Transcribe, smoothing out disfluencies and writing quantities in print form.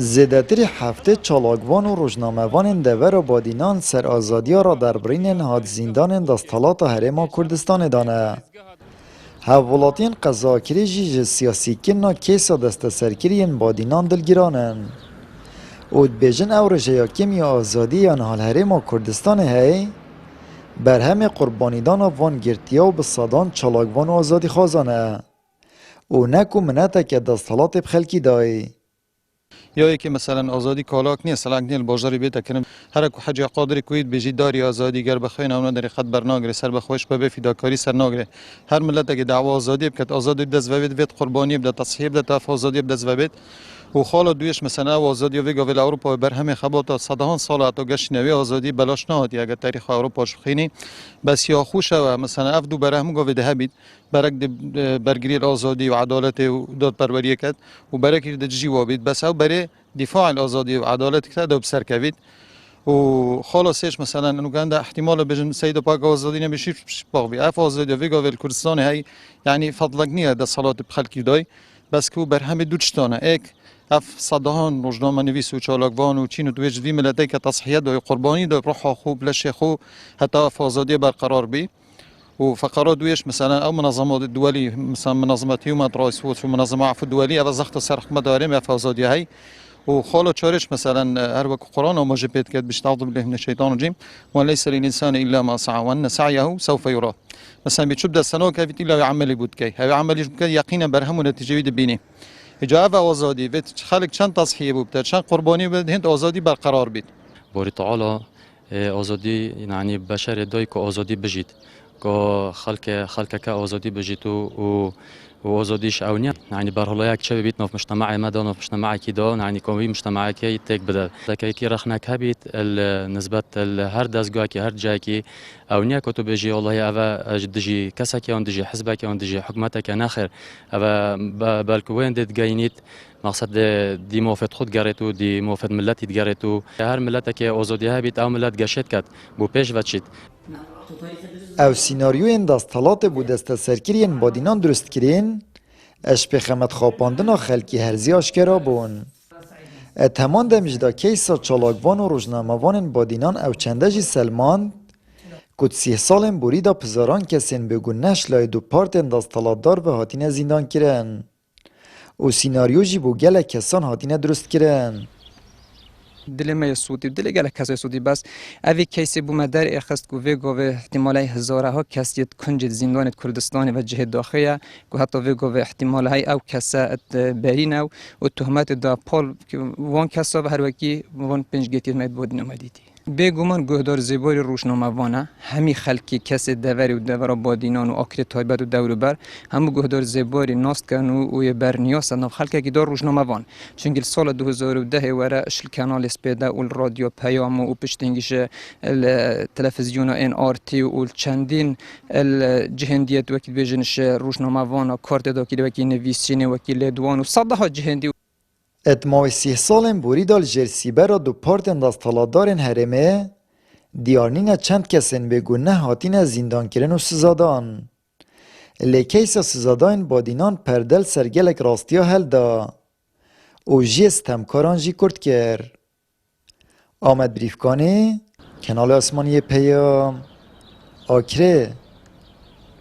زیادتر هفته چالاکوان و روزنامه‌وان دور بادینان سر آزادیا را در برین نهاد زندان دستالات هرما کردستان دانه. هولاتین قضاکری جیج سیاسی کنا کیسا دست سرکرین بادینان دلگیرانن. اود بیجن او رجیا کمی آزادی یا نهال هرما کردستان هی بر همه قربانیدان وان گرتیا و بصادان چالاکوان و آزادی خوازانه. او نکو مناتا که دستالات بخلکی دای. یا که مثلا آزادی کالاک نیست سلاک نیل بازاری بیت کنم هر کو حج قادر کوید بجی داری آزادی گر بخوین اون در خط برناگره سر بخوش به فداکاری سر ناگره هر ملت که دعوا آزادی بکت آزادی دز و بید قربانی بده تصحیح بده تف آزادی دز و بید و خاله دویش مثلا آزادی و ویگا ول اروپا بر همه خبات صدهان سال تا گشت نوی آزادی بلاش نه اگر تاریخ اروپا شخینی بس یا خوش و مثلا افدو برهم گاو ده بید برک برگری آزادی و عدالت و داد پروری کرد و برک د جیوا بید بس او برای دفاع الآزادی و عدالت کرد و بسر کوید و خلاصش مثلا انو كان احتمال بجن سيد باق آزادی نمیشه باقی اف آزادی ویگا ول کردستان هی یعنی فضلک نیه در صلات بخلکی دای بس که بر همه دوچتانه ایک اف صدهان روزنامه نویس و چالاکوان و چین و دویج وی ملتی که تصحیح دای قربانی دای روح خوب لشه خو حتی اف آزادی برقرار بی و فقرات دویش مثلا او منظمات الدولي مثلا منظمه هيومن رايتس ووتش ومنظمه عفو الدولي اف زخت سرخ مدارم اف آزادی هی و خاله چارش مثلا هر وقت قرآن و مجبت كد بيشتعوذ بالله من الشيطان الرجيم وليس للإنسان إلا ما سعى وأن سعيه سوف يرى مثلا بتشوف ده السنة كيف إلا يعمل بود كي هاي عمل يجب يقينا برهم نتيجة بيد بيني إجابة آزادي بيت خلق چند تصحيح بود چند قرباني بود هند آزادي برقرار بيت باری تعالی آزادی یعنی بشر دای که آزادی بجید که خلق که آزادی بجید و آزادیش اونیه یعنی برای یک چه بیت نف مجتمع مدن و مجتمع کیدا یعنی کوی مجتمع کی تک بدل لکه کی رخنک هبیت نسبت هر دستگاه کی هر جای کی اونیه که تو بجی الله اوا دجی کسا کی اون دجی حزب کی اون دجی حکومت کی ناخر اوا بالکوین دت گاینیت مقصد دی موفد خود گرتو دی موفد ملتی گرتو هر ملت که آزادی هبیت او ملت گشت کد بو پیش وچید او سیناریوین دستالات بو دست سرکرین بادینان درست کرین اش پخمت خواپاندنا خلکی هرزی آشکرا بون. اتهمان دمجدا کیسا چالاکوان و روزنامه‌وان بادینان او چنده جی سلمان کد 30 سالن بوری دا پزاران کسین بگون نش لای دو پارتن دستالاتدار و هاتین زندان کرن. او سیناریو جی بو گله کسان هاتین درست کرن. دل ما صوتی دل گله کسای صوتی بس اوی کیسی بو مدار اخست کو ویگو و احتمالی هزاره ها کسیت کنج زندان کردستان و جهه داخلیه کو حتی ویگو و احتمال های او کسا برینو و تهمت دا پول وان کسا و هر وکی وان پنج گیتیر مید بود نمادیدی بگومان گهدار زیبای روشنامه‌وانه همی خلکی کس دوری و دورا بادینان و آکر تایبت و دور بر همو گهدار زیبای ناست کن و بر نیاز نف خلکی که دار روشنامه‌وان چون سال 2010 وره اشل کانال اسپیدا و رادیو پیام و پشتینگیش تلویزیون ان آر تی و چندین جهندیت وکیل بیژنش روشنامه‌وان کارت داخلی وکیل نویسین وکیل دوان و صدها جهندی اتماوی 30 سالن بوری دال جرسیبه را دو پارتن دستالاتدارن هرمه دیارنین چند کسین بگون نه هاتین زندان کرن و سزادان. لیکیسا سزادان بادینان پردل سرگلک راستیا هل دا او جیست همکاران جی کرد کر. آمد بریفکانی کنال آسمانی پیام آکره